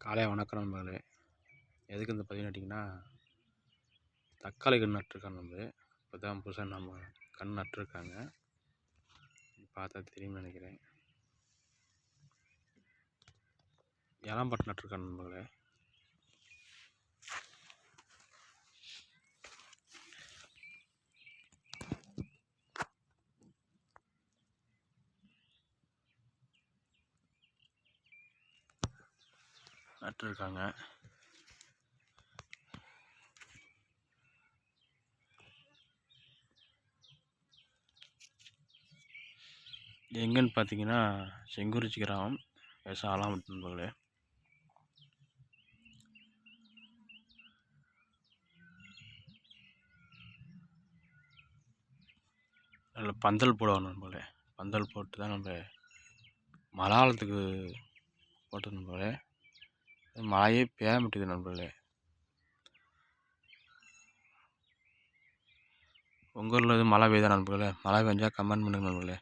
காலை வணக்கம் நண்பர்களே. எதுக்கு இந்த பதிவு நட்டிங்கன்னா, தக்காளி கன்று நட்டுருக்காங்க. இப்போ தான் புதுசாக நம்ம கன்று நட்டுருக்காங்க. பார்த்தா தெரியும்னு நினைக்கிறேன். இளம்பட்டு நட்டுருக்காங்க நண்பர்களே. நட்டுருக்காங்க. எங்கன்னு பார்த்தீங்கன்னா, செங்குறிச்சி கிராமம் ஆலாமட்டு நண்பர்களே. அதில் பந்தல் போடுவோம் நண்பர்களே. பந்தல் போட்டு தான் நம்ம மலையாளத்துக்கு போட்டோம் நண்பர்களே. மழையே பெய்ய மாட்டேங்குது நண்பர்களே. உங்கள் ஊரில் எதுவும் மழை பெய்யுதா நண்பர்களே? மழை பெஞ்சால் கமெண்ட் பண்ணுங்க நண்பர்களே.